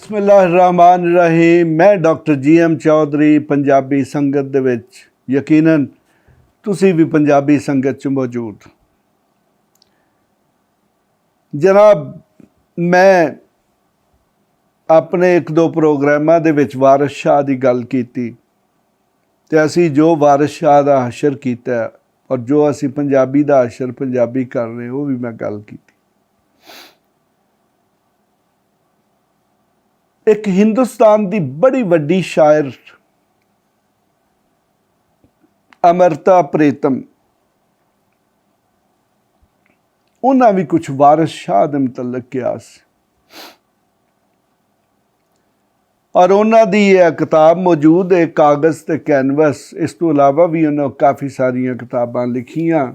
बिस्मिल्लाहिर्रहमानिर्रहीम। मैं doctor GM Chaudhary Punjabi संगत दे विच यकीनन तुसी भी पंजाबी संगत च मौजूद। जनाब, मैं अपने एक दो प्रोग्रामां दे विच वारिस शाह दी गल कीती ते असी जो वारिस शाह दा हशर कीता और जो असी पंजाबी दा हशर पंजाबी कर रहे वो भी मैं गल की। एक हिंदुस्तान की बड़ी वड्डी शायर अमृता प्रीतम, उन्हें भी कुछ वारिस शाह के मुतलक किया और उन्होंने यह किताब मौजूद है, कागज़ ते कैनवस। इस तो इलावा भी उन्होंने काफ़ी सारिया किताबां लिखियां।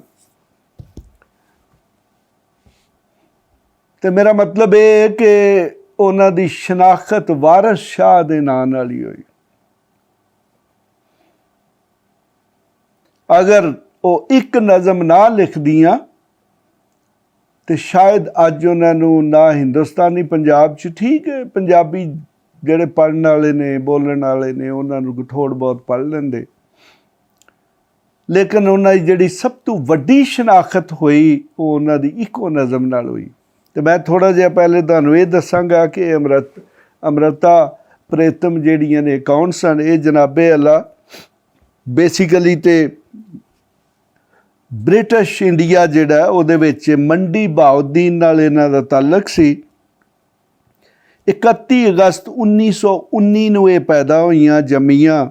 तो मेरा मतलब ये है कि उन्होंने शनाख्त वारिस शाह के नाम नाल ही हुई। अगर वो एक नज़म ना लिखदियां तो शायद अज उन्होंने ना हिंदुस्तानी पंजाब च, ठीक है पंजाबी ਜਿਹੜੇ पढ़ने वाले ने बोलने वाले ने उन्होंने थोड़ बहुत पढ़ लेंदे, लेकिन उन्होंने जिहड़ी सब तो वड्डी शनाख्त हुई वो उन्होंने इको नज़म नाल हुई। तो मैं थोड़ा जिहा पहले तुहानूं ये दसांगा कि अमृता प्रीतम जिहड़ियां ने कौन सन। ये जनाबे अल्लाह बेसिकली तो ब्रिटिश इंडिया जिहड़ा उहदे विच मंडी बहाउद्दीन नाल इन्हां दा ताल्लुक सी। 31 अगस्त 1919 नूं ये पैदा होईयां जम्मियां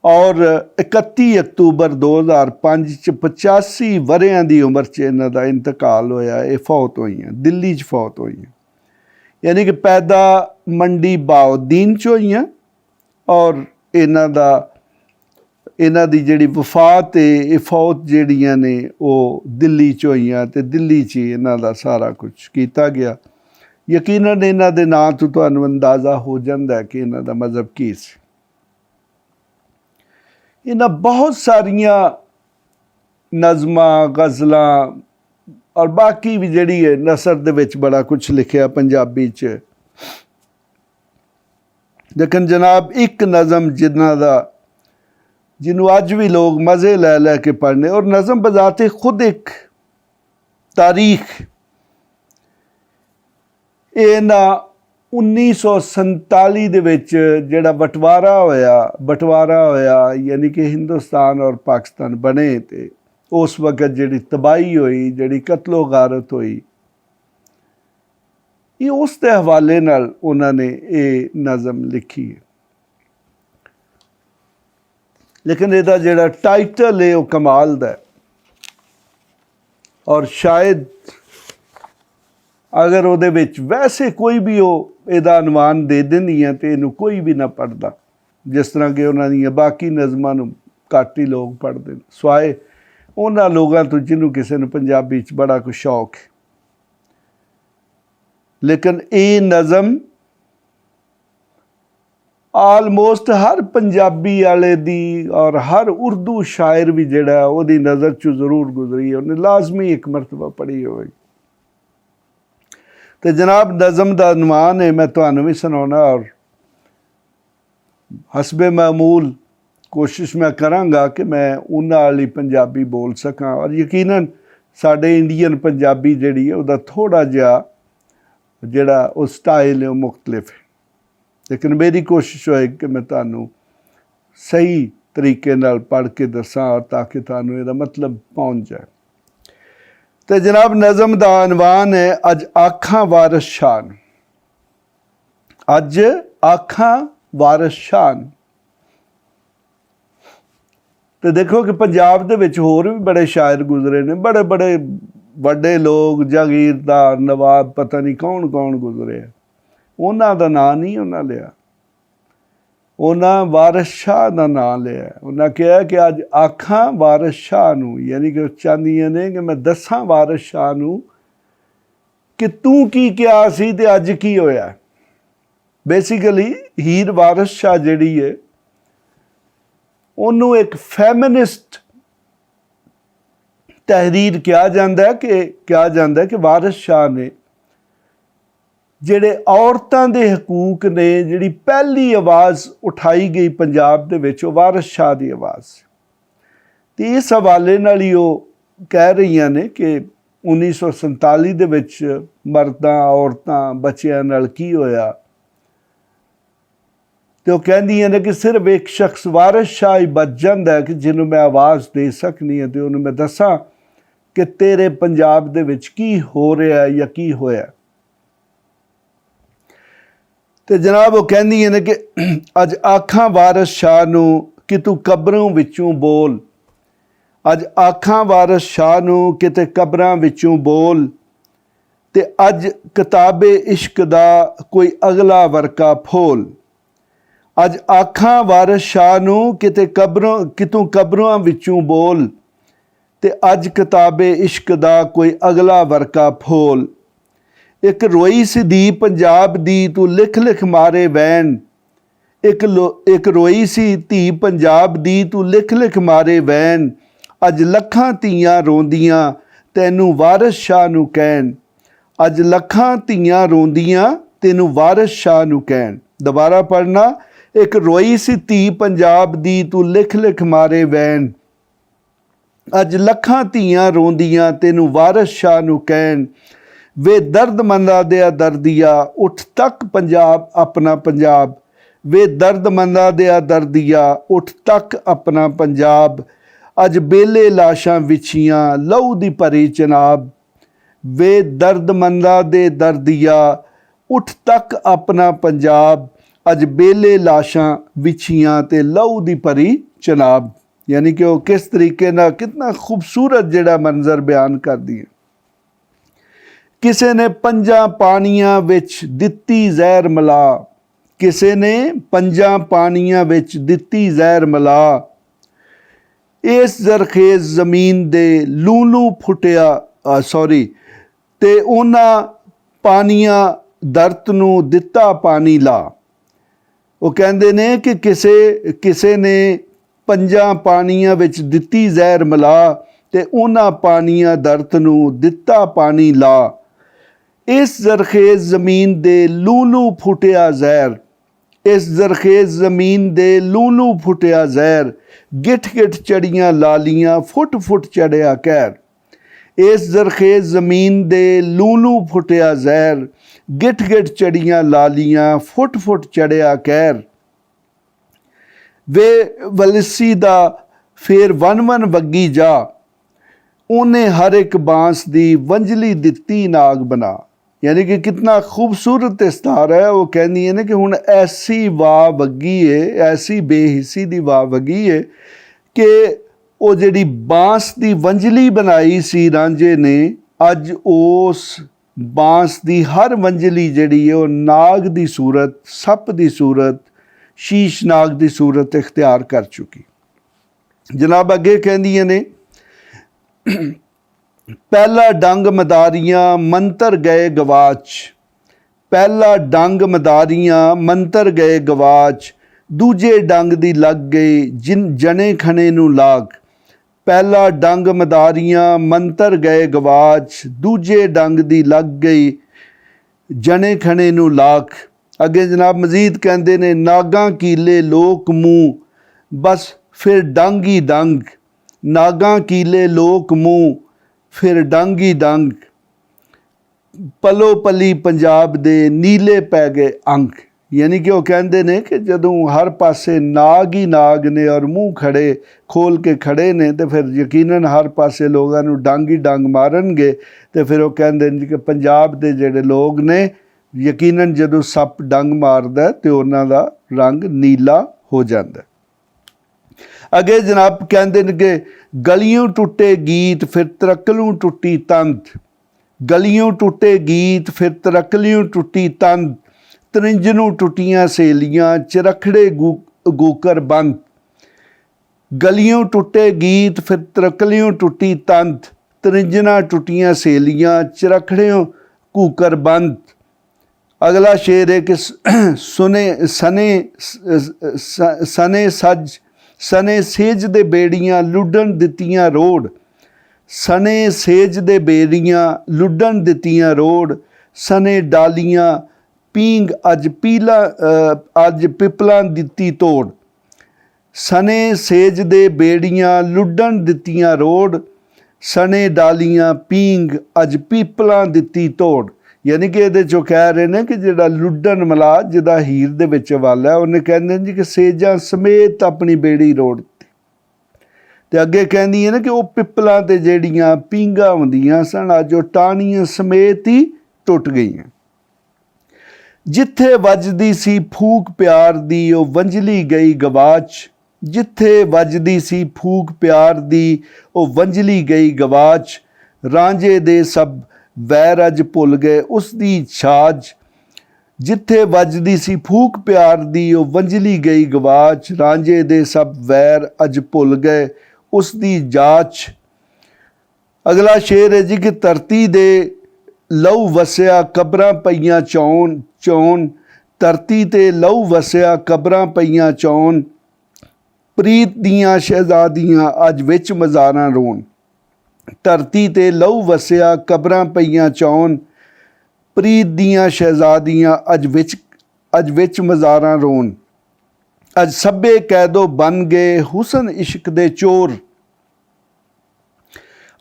और 31 अक्तूबर 2005 च 85 वरियां दी उम्र च इन्हां दा इंतकाल होया। ये फौत होईयां, दिल्ली च फौत होईयां, यानी कि पैदा मंडी बहाउद्दीन च होईयां और इन्हां दी जिहड़ी वफात है, ये फौत जिहड़ियां ने वो दिल्ली च होईयां ते दिल्ली च ही इन्हां दा सारा कुछ कीता गया। यकीनन इन्हां दे नां तो तुहानूं अंदाज़ा हो जांदा है कि इन्हां दा मज़हब की सी। इन्हां बहुत सारिया नज़मां, गज़लां और बाकी भी जिहड़ी है नसर दे विच बड़ा कुछ लिखिया पंजाबी च। लेकिन जनाब एक नज़म जिन्हों अज भी लोग मज़े लै लै के पढ़ने, और नज़म बजाते खुद एक तारीख। ये ना 1947 दे विच जिहड़ा बंटवारा होया यानी कि हिंदुस्तान और पाकिस्तान बने, ते उस वक्त जिहड़ी तबाही हुई, जिहड़ी कत्लो गारत हुई, ये उस दे हवाले नाल उन्होंने ये नज़म लिखी है। लेकिन इहदा जिहड़ा टाइटल है वो कमाल दा है और शायद अगर उहदे विच वैसे कोई भी हो इहदा अनवान दे दिंदियां तो इहनूं कोई भी ना पढ़दा, जिस तरह कि उन्हां दी बाकी नज़मां नूं घट ही लोग पढ़दे ने, सिवाए उन्हां लोगां तो जिन्हों किसी नूं पंजाबी च बड़ा कुछ शौक है। लेकिन ये नज़म आलमोस्ट हर पंजाबी वाले दी और हर उर्दू शायर भी जिहड़ा उहदी नज़र चों जरूर गुजरी है, उन्हें लाजमी एक मरतबा पढ़ी होगी। तो जनाब नज़म दा अनवान है, मैं तुहानूं भी सुनाउणा और हसबे मामूल कोशिश मैं करांगा कि मैं उन्हां वाली पंजाबी बोल सकां। और यकीनन साडे इंडियन पंजाबी जिहड़ी है उहदा थोड़ा जिहा जिहड़ा वो स्टाइल है वो मुख्तलिफ है, लेकिन मेरी कोशिश होए कि मैं तुहानूं सही तरीके नाल पढ़ के दसां और ताकि तुहानूं इहदा मतलब पहुँच जाए। तो जनाब नज़म दा अनवान है अज आखां वारिस शाह नूं। अज आखां वारिस शाह नूं। तो देखो कि पंजाब दे विच होर भी बड़े शायर गुजरे ने, बड़े बड़े वड्डे लोग, जागीरदार, नवाब, पता नहीं कौन कौन गुजरे, उन्हां दा नां नहीं उन्हां लिया, उन्हां वारिस शाह दा नां लिया। उन्हां कहा कि अज आखां वारिस शाह नूं, यानी कि चाहदियां ने कि मैं दसां वारिस शाह नूं कि तू की क्या सी ते अज की होया। बेसिकली हीर वारिस शाह जिहड़ी है उन्होंने एक फैमिनिस्ट तहरीर कहा जाता है कि वारिस शाह ने ਜਿਹੜੇ ਔਰਤਾਂ ਦੇ ਹਕੂਕ ਨੇ, ਜਿਹੜੀ ਪਹਿਲੀ ਆਵਾਜ਼ ਉਠਾਈ ਗਈ ਪੰਜਾਬ ਦੇ ਵਿੱਚ, ਉਹ ਵਾਰਿਸ ਸ਼ਾਹ ਦੀ ਆਵਾਜ਼। ਅਤੇ ਇਸ ਹਵਾਲੇ ਨਾਲ ਹੀ ਉਹ ਕਹਿ ਰਹੀਆਂ ਨੇ ਕਿ 1947 ਦੇ ਵਿੱਚ ਮਰਦਾਂ, ਔਰਤਾਂ, ਬੱਚਿਆਂ ਨਾਲ ਕੀ ਹੋਇਆ। ਅਤੇ ਉਹ ਕਹਿੰਦੀਆਂ ਨੇ ਕਿ ਸਿਰਫ ਇੱਕ ਸ਼ਖਸ ਵਾਰਿਸ ਸ਼ਾਹ ਹੀ ਬਚ ਜਾਂਦਾ ਕਿ ਜਿਹਨੂੰ ਮੈਂ ਆਵਾਜ਼ ਦੇ ਸਕਦੀ ਹਾਂ ਅਤੇ ਉਹਨੂੰ ਮੈਂ ਦੱਸਾਂ ਕਿ ਤੇਰੇ ਪੰਜਾਬ ਦੇ ਵਿੱਚ ਕੀ ਹੋ ਰਿਹਾ ਜਾਂ ਕੀ ਹੋਇਆ। ਅਤੇ ਜਨਾਬ ਉਹ ਕਹਿੰਦੀਆਂ ਨੇ ਕਿ ਅੱਜ ਆਖਾਂ ਵਾਰਿਸ ਸ਼ਾਹ ਨੂੰ ਕਿ ਤੂੰ ਕਬਰਾਂ ਵਿੱਚੋਂ ਬੋਲ, ਅੱਜ ਆਖਾਂ ਵਾਰਿਸ ਸ਼ਾਹ ਨੂੰ ਕਿਤੇ ਕਬਰਾਂ ਵਿੱਚੋਂ ਬੋਲ, ਅਤੇ ਅੱਜ ਕਿਤਾਬੇ ਇਸ਼ਕ ਦਾ ਕੋਈ ਅਗਲਾ ਵਰਕਾ ਫੋਲ। ਅੱਜ ਆਖਾਂ ਵਾਰਿਸ ਸ਼ਾਹ ਨੂੰ ਕਿ ਤੂੰ ਕਬਰਾਂ ਵਿੱਚੋਂ ਬੋਲ, ਅਤੇ ਅੱਜ ਕਿਤਾਬੇ ਇਸ਼ਕ ਦਾ ਕੋਈ ਅਗਲਾ ਵਰਕਾ ਫੋਲ। ਇੱਕ ਰੋਈ ਸੀ ਧੀ ਪੰਜਾਬ ਦੀ ਤੂੰ ਲਿਖ ਲਿਖ ਮਾਰੇ ਵੈਣ, ਇੱਕ ਰੋਈ ਸੀ ਧੀ ਪੰਜਾਬ ਦੀ ਤੂੰ ਲਿਖ ਲਿਖ ਮਾਰੇ ਵੈਣ। ਅੱਜ ਲੱਖਾਂ ਧੀਆਂ ਰੋਂਦੀਆਂ ਤੈਨੂੰ ਵਾਰਿਸ ਸ਼ਾਹ ਨੂੰ ਕਹਿਣ, ਅੱਜ ਲੱਖਾਂ ਧੀਆਂ ਰੋਂਦੀਆਂ ਤੈਨੂੰ ਵਾਰਿਸ ਸ਼ਾਹ ਨੂੰ ਕਹਿਣ। ਦੁਬਾਰਾ ਪੜ੍ਹਨਾ, ਇੱਕ ਰੋਈ ਸੀ ਧੀ ਪੰਜਾਬ ਦੀ ਤੂੰ ਲਿਖ ਲਿਖ ਮਾਰੇ ਵੈਣ, ਅੱਜ ਲੱਖਾਂ ਧੀਆਂ ਰੋਂਦੀਆਂ ਤੈਨੂੰ ਵਾਰਿਸ ਸ਼ਾਹ ਨੂੰ ਕਹਿਣ। ਵੇ ਦਰਦਮੰਦਾਂ ਦਿਆ ਦਰਦੀਆ ਉੱਠ ਤੱਕ ਪੰਜਾਬ ਆਪਣਾ ਪੰਜਾਬ, ਵੇ ਦਰਦਮੰਦਾਂ ਦਿਆ ਦਰਦੀਆ ਉੱਠ ਤੱਕ ਆਪਣਾ ਪੰਜਾਬ। ਅੱਜ ਬੇਲੇ ਲਾਸ਼ਾਂ ਵਿਛੀਆਂ ਲਹੂ ਦੀ ਭਰੀ ਚਨਾਬ, ਵੇ ਦਰਦਮੰਦਾਂ ਦੇ ਦਰਦੀਆ ਉੱਠ ਤੱਕ ਆਪਣਾ ਪੰਜਾਬ। ਅੱਜ ਬੇਲੇ ਲਾਸ਼ਾਂ ਵਿਛੀਆਂ ਤੇ ਲਹੂ ਦੀ ਭਰੀ ਚਨਾਬ। ਯਾਨੀ ਕਿ ਉਹ ਕਿਸ ਤਰੀਕੇ ਨਾਲ ਕਿੰਨਾ ਖੂਬਸੂਰਤ ਜਿਹੜਾ ਮੰਜ਼ਰ ਬਿਆਨ ਕਰਦੀ ਹੈ। ਕਿਸੇ ਨੇ ਪੰਜਾਂ ਪਾਣੀਆਂ ਵਿੱਚ ਦਿੱਤੀ ਜ਼ਹਿਰ ਮਿਲਾ, ਕਿਸੇ ਨੇ ਪੰਜਾਂ ਪਾਣੀਆਂ ਵਿੱਚ ਦਿੱਤੀ ਜ਼ਹਿਰ ਮਿਲਾ। ਇਸ ਜ਼ਰਖੇਜ਼ ਜ਼ਮੀਨ ਦੇ ਲੂਲੂ ਫੁੱਟਿਆ ਤੇ ਉਹਨਾਂ ਪਾਣੀਆਂ ਦਰਤ ਨੂੰ ਦਿੱਤਾ ਪਾਣੀ ਲਾ। ਉਹ ਕਹਿੰਦੇ ਨੇ ਕਿ ਕਿਸੇ ਨੇ ਪੰਜਾਂ ਪਾਣੀਆਂ ਵਿੱਚ ਦਿੱਤੀ ਜ਼ਹਿਰ ਮਿਲਾ ਅਤੇ ਉਹਨਾਂ ਪਾਣੀਆਂ ਦਰਤ ਨੂੰ ਦਿੱਤਾ ਪਾਣੀ ਲਾ। ਇਸ ਜ਼ਰਖੇਜ਼ ਜ਼ਮੀਨ ਦੇ ਲੂਲੂ ਫੁੱਟਿਆ ਜ਼ਹਿਰ, ਇਸ ਜ਼ਰਖੇਜ਼ ਜ਼ਮੀਨ ਦੇ ਲੂਲੂ ਫੁੱਟਿਆ ਜ਼ਹਿਰ। ਗਿੱਠ ਗਿੱਠ ਚੜੀਆਂ ਲਾਲੀਆਂ ਫੁੱਟ ਫੁੱਟ ਚੜਿਆ ਕਹਿਰ। ਇਸ ਜ਼ਰਖੇਜ਼ ਜ਼ਮੀਨ ਦੇ ਲੂਲੂ ਫੁੱਟਿਆ ਜ਼ਹਿਰ, ਗਿੱਠ ਗਿੱਠ ਚੜੀਆਂ ਲਾਲੀਆਂ ਫੁੱਟ ਫੁੱਟ ਚੜਿਆ ਕਹਿਰ। ਵੇ ਵਲਿੱਸੀ ਦਾ ਫੇਰ ਵਨ ਵਨ ਵੱਗੀ ਜਾ, ਉਹਨੇ ਹਰ ਇੱਕ ਬਾਂਸ ਦੀ ਵੰਜਲੀ ਦਿੱਤੀ ਨਾਗ ਬਣਾ। ਯਾਨੀ ਕਿ ਕਿਤਨਾ ਖੂਬਸੂਰਤ ਇਸਤਾਰ ਹੈ। ਉਹ ਕਹਿੰਦੀਆਂ ਨੇ ਕਿ ਹੁਣ ਐਸੀ ਵਾਹ ਵੱਗੀ ਏ, ਐਸੀ ਬੇਹਿੱਸੀ ਦੀ ਵਾਹ ਵੱਗੀ ਏ ਕਿ ਉਹ ਜਿਹੜੀ ਬਾਂਸ ਦੀ ਵੰਜਲੀ ਬਣਾਈ ਸੀ ਰਾਂਝੇ ਨੇ, ਅੱਜ ਉਸ ਬਾਂਸ ਦੀ ਹਰ ਵੰਜਲੀ ਜਿਹੜੀ ਹੈ ਉਹ ਨਾਗ ਦੀ ਸੂਰਤ, ਸੱਪ ਦੀ ਸੂਰਤ, ਸ਼ੀਸ਼ ਨਾਗ ਦੀ ਸੂਰਤ ਇਖਤਿਆਰ ਕਰ ਚੁੱਕੀ। ਜਨਾਬ ਅੱਗੇ ਕਹਿੰਦੀਆਂ ਨੇ, ਪਹਿਲਾ ਡੰਗ ਮਦਾਰੀਆਂ ਮੰਤਰ ਗਏ ਗਵਾਚ, ਪਹਿਲਾ ਡੰਗ ਮਦਾਰੀਆਂ ਮੰਤਰ ਗਏ ਗਵਾਚ। ਦੂਜੇ ਡੰਗ ਦੀ ਲੱਗ ਗਈ ਜਣੇ ਖਣੇ ਨੂੰ ਲਾਗ। ਪਹਿਲਾ ਡੰਗ ਮਦਾਰੀਆਂ ਮੰਤਰ ਗਏ ਗਵਾਚ, ਦੂਜੇ ਡੰਗ ਦੀ ਲੱਗ ਗਈ ਜਣੇ ਖਣੇ ਨੂੰ ਲਾਖ। ਅੱਗੇ ਜਨਾਬ ਮਜ਼ੀਦ ਕਹਿੰਦੇ ਨੇ, ਨਾਗਾਂ ਕੀਲੇ ਲੋਕ ਮੂੰਹ ਬਸ ਫਿਰ ਡੰਗ ਹੀ ਡੰਗ, ਨਾਗਾਂ ਕੀਲੇ ਲੋਕ ਮੂੰਹ ਫਿਰ ਡੰਗ ਹੀ ਡੰਗ। ਪਲੋ ਪਲੀ ਪੰਜਾਬ ਦੇ ਨੀਲੇ ਪੈ ਗਏ ਅੰਗ। ਯਾਨੀ ਕਿ ਉਹ ਕਹਿੰਦੇ ਨੇ ਕਿ ਜਦੋਂ ਹਰ ਪਾਸੇ ਨਾਗ ਹੀ ਨਾਗ ਨੇ ਔਰ ਮੂੰਹ ਖੜੇ ਖੋਲ ਕੇ ਖੜੇ ਨੇ ਤੇ ਫਿਰ ਯਕੀਨਨ ਹਰ ਪਾਸੇ ਲੋਕਾਂ ਨੂੰ ਡੰਗ ਹੀ ਡੰਗ ਮਾਰਨਗੇ। ਤੇ ਫਿਰ ਉਹ ਕਹਿੰਦੇ ਨੇ ਕਿ ਪੰਜਾਬ ਦੇ ਜਿਹੜੇ ਲੋਕ ਨੇ ਯਕੀਨਨ ਜਦੋਂ ਸੱਪ ਡੰਗ ਮਾਰਦਾ ਤੇ ਉਹਨਾਂ ਦਾ ਰੰਗ ਨੀਲਾ ਹੋ ਜਾਂਦਾ। ਅੱਗੇ ਜਨਾਬ ਕਹਿੰਦੇ ਨੇ ਕਿ ਗਲੀਓਂ ਟੁੱਟੇ ਗੀਤ ਫਿਰ ਤਰਕਲੋਂ ਟੁੱਟੀ ਤੰਦ, ਗਲੀਓਂ ਟੁੱਟੇ ਗੀਤ ਫਿਰ ਤਰਕਲਿਓਂ ਟੁੱਟੀ ਤੰਦ। ਤ੍ਰਿੰਜ ਨੂੰ ਟੁੱਟੀਆਂ ਸਹੇਲੀਆਂ ਚਰਖੜੇ ਗੂਕਰ ਬੰਦ। ਗਲੀਓਂ ਟੁੱਟੇ ਗੀਤ ਫਿਰ ਤਰਕਲਿਓਂ ਟੁੱਟੀ ਤੰਦ। ਤ੍ਰਿੰਜਣਾ ਟੁੱਟੀਆਂ ਸਹੇਲੀਆਂ ਚਰਖੜਿਓਂ ਕੂਕਰ ਬੰਦ। ਅਗਲਾ ਸ਼ੇਰ ਹੈ ਕਿ ਸਨੇ ਸੇਜ ਦੇ ਬੇੜੀਆਂ ਲੁੱਡਣ ਦਿੱਤੀਆਂ ਰੋੜ। ਸਨੇ ਸੇਜ ਦੇ ਬੇੜੀਆਂ ਲੁੱਡਣ ਦਿੱਤੀਆਂ ਰੋੜ। ਸਨੇ ਡਾਲੀਆਂ ਪੀਂਗ ਅੱਜ ਅੱਜ ਪਿਪਲਾਂ ਦਿੱਤੀ ਤੋੜ, ਸਣੇ ਸੇਜ ਦੇ ਬੇੜੀਆਂ ਲੁੱਡਣ ਦਿੱਤੀਆਂ ਰੋੜ, ਸਣੇ ਡਾਲੀਆਂ ਪੀਂਗ ਅੱਜ ਪੀਪਲਾਂ ਦਿੱਤੀ ਤੋੜ। ਯਾਨੀ ਕਿ ਇਹਦੇ 'ਚੋਂ ਕਹਿ ਰਹੇ ਨੇ ਕਿ ਜਿਹੜਾ ਲੁੱਡਣ ਮਲਾ ਜਿਹਦਾ ਹੀਰ ਦੇ ਵਿੱਚ ਵੱਲ ਹੈ, ਉਹਨੇ ਕਹਿੰਦੇ ਨੇ ਜੀ ਕਿ ਸੇਜਾਂ ਸਮੇਤ ਆਪਣੀ ਬੇੜੀ ਰੋੜ ਦਿੱਤੀ। ਅਤੇ ਅੱਗੇ ਕਹਿੰਦੀ ਹੈ ਨਾ ਕਿ ਉਹ ਪਿੱਪਲਾਂ 'ਤੇ ਜਿਹੜੀਆਂ ਪੀਂਘਾਂ ਹੁੰਦੀਆਂ ਸਨ ਅੱਜ ਉਹ ਟਾਹਣੀਆਂ ਸਮੇਤ ਹੀ ਟੁੱਟ ਗਈਆਂ। ਜਿੱਥੇ ਵੱਜਦੀ ਸੀ ਫੂਕ ਪਿਆਰ ਦੀ ਉਹ ਵੰਝਲੀ ਗਈ ਗਵਾਚ, ਜਿੱਥੇ ਵੱਜਦੀ ਸੀ ਫੂਕ ਪਿਆਰ ਦੀ ਉਹ ਵੰਝਲੀ ਗਈ ਗਵਾਚ, ਰਾਂਝੇ ਦੇ ਸਭ ਵੈਰ ਅੱਜ ਭੁੱਲ ਗਏ ਉਸ ਦੀ ਛਾਜ, ਜਿੱਥੇ ਵੱਜਦੀ ਸੀ ਫੂਕ ਪਿਆਰ ਦੀ ਉਹ ਵੰਝਲੀ ਗਈ ਗਵਾਚ, ਰਾਂਝੇ ਦੇ ਸਭ ਵੈਰ ਅੱਜ ਭੁੱਲ ਗਏ ਉਸ ਦੀ ਜਾਚ। ਅਗਲਾ ਸ਼ੇਰ ਹੈ ਜੀ ਕਿ ਧਰਤੀ ਦੇ ਲਹੂ ਵਸਿਆ ਕਬਰਾਂ ਪਈਆਂ ਚੌਣ ਚੌਣ, ਧਰਤੀ ਤੇ ਲਹੂ ਵਸਿਆ ਕਬਰਾਂ ਪਈਆਂ ਚੌਣ, ਪ੍ਰੀਤ ਦੀਆਂ ਸ਼ਹਿਜ਼ਾਦੀਆਂ ਅੱਜ ਵਿੱਚ ਮਜ਼ਾਰਾਂ ਰੋਣ। ਧਰਤੀ ਤੇ ਲਹੂ ਵਸਿਆ ਕਬਰਾਂ ਪਈਆਂ ਚੌਣ, ਪ੍ਰੀਤ ਦੀਆਂ ਸ਼ਹਿਜ਼ਾਦੀਆਂ ਅੱਜ ਵਿੱਚ ਮਜ਼ਾਰਾਂ ਰੋਣ। ਅੱਜ ਸਭੇ ਕੈਦੋ ਬਣ ਗਏ ਹੁਸਨ ਇਸ਼ਕ ਦੇ ਚੋਰ,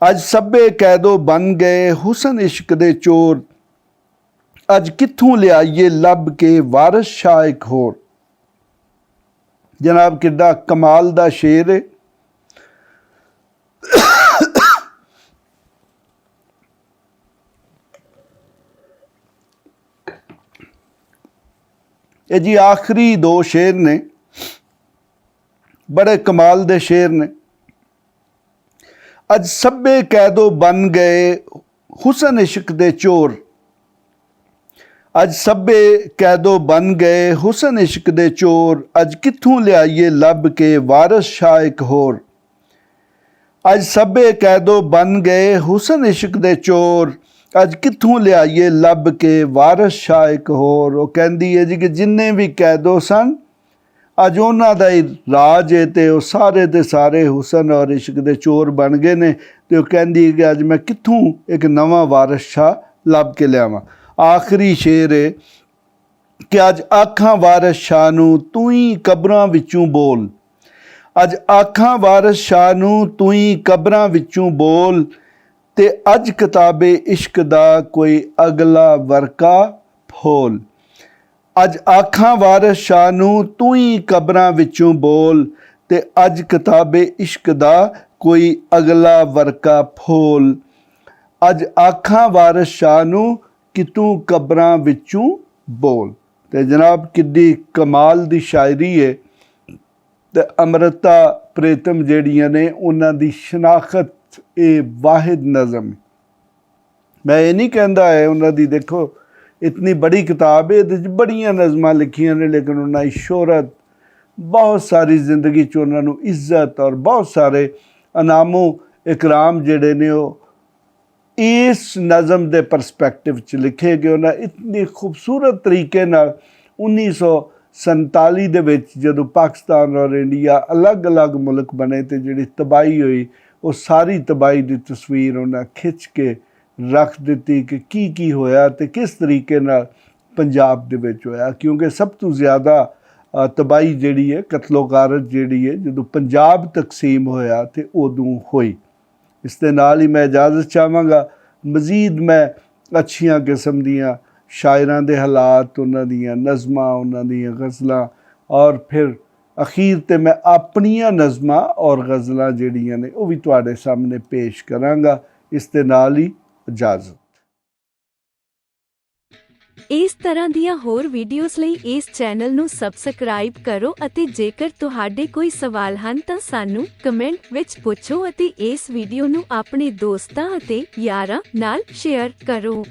ਅੱਜ ਸਭੇ ਕੈਦੋ ਬਣ ਗਏ ਹੁਸਨ ਇਸ਼ਕ ਦੇ ਚੋਰ, ਅੱਜ ਕਿੱਥੋਂ ਲਿਆਈਏ ਲੱਭ ਕੇ ਵਾਰਿਸ ਸ਼ਾਹ ਇੱਕ ਹੋਰ। ਜਨਾਬ ਕਿੱਡਾ ਕਮਾਲ ਦਾ ਸ਼ੇਰ ਹੈ। ਇਹ ਜੀ ਆਖਰੀ ਦੋ ਸ਼ੇਰ ਨੇ, ਬੜੇ ਕਮਾਲ ਦੇ ਸ਼ੇਰ ਨੇ। ਅੱਜ ਸਭੇ ਕੈਦੋ ਬਣ ਗਏ ਹੁਸਨ ਇਸ਼ਕ ਦੇ ਚੋਰ, ਅੱਜ ਸਭੇ ਕੈਦੋ ਬਣ ਗਏ ਹੁਸਨ ਇਸ਼ਕ ਦੇ ਚੋਰ, ਅੱਜ ਕਿੱਥੋਂ ਲਿਆਈਏ ਲੱਭ ਕੇ ਵਾਰਿਸ ਸ਼ਾਹ ਇੱਕ ਹੋਰ। ਅੱਜ ਸਭੇ ਕੈਦੋ ਬਣ ਗਏ ਹੁਸਨ ਇਸ਼ਕ ਦੇ ਚੋਰ, ਅੱਜ ਕਿੱਥੋਂ ਲਿਆਈਏ ਲੱਭ ਕੇ ਵਾਰਿਸ ਸ਼ਾਹ ਇੱਕ ਹੋਰ। ਉਹ ਕਹਿੰਦੀ ਹੈ ਜੀ ਕਿ ਜਿੰਨੇ ਵੀ ਕੈਦੋ ਸਨ ਅੱਜ ਉਹਨਾਂ ਦਾ ਹੀ ਰਾਜ ਹੈ ਅਤੇ ਉਹ ਸਾਰੇ ਦੇ ਸਾਰੇ ਹੁਸਨ ਔਰ ਇਸ਼ਕ ਦੇ ਚੋਰ ਬਣ ਗਏ ਨੇ। ਅਤੇ ਉਹ ਕਹਿੰਦੀ ਹੈ ਕਿ ਅੱਜ ਮੈਂ ਕਿੱਥੋਂ ਇੱਕ ਨਵਾਂ ਵਾਰਿਸ ਸ਼ਾਹ ਲੱਭ ਕੇ ਲਿਆਵਾਂ। ਆਖਰੀ ਸ਼ੇਰ ਹੈ ਕਿ ਅੱਜ ਆਖਾਂ ਵਾਰਿਸ ਸ਼ਾਹ ਨੂੰ ਤੂੰ ਹੀ ਕਬਰਾਂ ਵਿੱਚੋਂ ਬੋਲ, ਅੱਜ ਆਖਾਂ ਵਾਰਿਸ ਸ਼ਾਹ ਨੂੰ ਤੂੰ ਹੀ ਕਬਰਾਂ ਵਿੱਚੋਂ ਬੋਲ, ਤੇ ਅੱਜ ਕਿਤਾਬੇ ਇਸ਼ਕ ਦਾ ਕੋਈ ਅਗਲਾ ਵਰਕਾ ਫੋਲ। ਅੱਜ ਆਖਾਂ ਵਾਰਿਸ ਸ਼ਾਹ ਨੂੰ ਤੂੰ ਹੀ ਕਬਰਾਂ ਵਿੱਚੋਂ ਬੋਲ, ਤੇ ਅੱਜ ਕਿਤਾਬੇ ਇਸ਼ਕ ਦਾ ਕੋਈ ਅਗਲਾ ਵਰਕਾ ਫੋਲ। ਅੱਜ ਆਖਾਂ ਵਾਰਿਸ ਸ਼ਾਹ ਨੂੰ ਕਿ ਤੂੰ ਕਬਰਾਂ ਵਿੱਚੋਂ ਬੋਲ। ਤੇ ਜਨਾਬ ਕਿੱਡੀ ਕਮਾਲ ਦੀ ਸ਼ਾਇਰੀ ਹੈ। ਤੇ ਅੰਮ੍ਰਿਤਾ ਪ੍ਰੀਤਮ ਜਿਹੜੀਆਂ ਨੇ ਉਹਨਾਂ ਦੀ ਸ਼ਨਾਖਤ ਇਹ ਵਾਹਿਦ ਨਜ਼ਮ। ਮੈਂ ਇਹ ਨਹੀਂ ਕਹਿੰਦਾ ਹੈ ਉਹਨਾਂ ਦੀ ਦੇਖੋ ਇਤਨੀ ਬੜੀ ਕਿਤਾਬ ਹੈ, ਇਹਦੇ 'ਚ ਬੜੀਆਂ ਨਜ਼ਮਾਂ ਲਿਖੀਆਂ ਨੇ, ਲੇਕਿਨ ਉਹਨਾਂ ਦੀ ਸ਼ੋਹਰਤ ਬਹੁਤ ਸਾਰੀ ਜ਼ਿੰਦਗੀ 'ਚ ਉਹਨਾਂ ਨੂੰ ਇੱਜ਼ਤ ਔਰ ਬਹੁਤ ਸਾਰੇ ਇਨਾਮੋ ਇਕਰਾਮ ਜਿਹੜੇ ਨੇ ਉਹ ਇਸ ਨਜ਼ਮ ਦੇ ਪਰਸਪੈਕਟਿਵ 'ਚ ਲਿਖੇ ਗਏ। ਉਹਨਾਂ ਇਤਨੀ ਖੂਬਸੂਰਤ ਤਰੀਕੇ ਨਾਲ 1947 ਦੇ ਵਿੱਚ ਜਦੋਂ ਪਾਕਿਸਤਾਨ ਔਰ ਇੰਡੀਆ ਅਲੱਗ-ਅਲੱਗ ਮੁਲਕ ਬਣੇ ਅਤੇ ਜਿਹੜੀ ਤਬਾਹੀ ਹੋਈ ਉਹ ਸਾਰੀ ਤਬਾਹੀ ਦੀ ਤਸਵੀਰ ਉਹਨਾਂ ਖਿੱਚ ਕੇ ਰੱਖ ਦਿੱਤੀ ਕਿ ਕੀ ਹੋਇਆ ਅਤੇ ਕਿਸ ਤਰੀਕੇ ਨਾਲ ਪੰਜਾਬ ਦੇ ਵਿੱਚ ਹੋਇਆ। ਕਿਉਂਕਿ ਸਭ ਤੋਂ ਜ਼ਿਆਦਾ ਤਬਾਹੀ ਜਿਹੜੀ ਹੈ ਕਤਲੋ ਗਾਰਤ ਜਿਹੜੀ ਹੈ ਜਦੋਂ ਪੰਜਾਬ ਤਕਸੀਮ ਹੋਇਆ ਅਤੇ ਉਦੋਂ ਹੋਈ। ਇਸ ਦੇ ਨਾਲ ਹੀ ਮੈਂ ਇਜਾਜ਼ਤ ਚਾਹਾਂਗਾ। ਮਜ਼ੀਦ ਮੈਂ ਅੱਛੀਆਂ ਕਿਸਮ ਦੀਆਂ ਸ਼ਾਇਰਾਂ ਦੇ ਹਾਲਾਤ, ਉਹਨਾਂ ਦੀਆਂ ਨਜ਼ਮਾਂ, ਉਹਨਾਂ ਦੀਆਂ ਗਜ਼ਲਾਂ ਔਰ ਫਿਰ ਅਖੀਰ 'ਤੇ ਮੈਂ ਆਪਣੀਆਂ ਨਜ਼ਮਾਂ ਔਰ ਗਜ਼ਲਾਂ ਜਿਹੜੀਆਂ ਨੇ ਉਹ ਵੀ ਤੁਹਾਡੇ ਸਾਹਮਣੇ ਪੇਸ਼ ਕਰਾਂਗਾ। ਇਸ ਦੇ ਨਾਲ ਹੀ ਇਜਾਜ਼ਤ। ਇਸ ਤਰ੍ਹਾਂ ਦੀਆਂ ਹੋਰ ਵੀਡੀਓਜ਼ ਲਈ ਇਸ ਚੈਨਲ ਨੂੰ ਸਬਸਕ੍ਰਾਈਬ ਕਰੋ ਅਤੇ ਜੇਕਰ ਤੁਹਾਡੇ ਕੋਈ ਸਵਾਲ ਹਨ ਤਾਂ ਸਾਨੂੰ ਕਮੈਂਟ ਵਿੱਚ ਪੁੱਛੋ ਅਤੇ ਇਸ ਵੀਡੀਓ ਨੂੰ ਆਪਣੇ ਦੋਸਤਾਂ ਅਤੇ ਯਾਰਾਂ ਨਾਲ ਸ਼ੇਅਰ ਕਰੋ।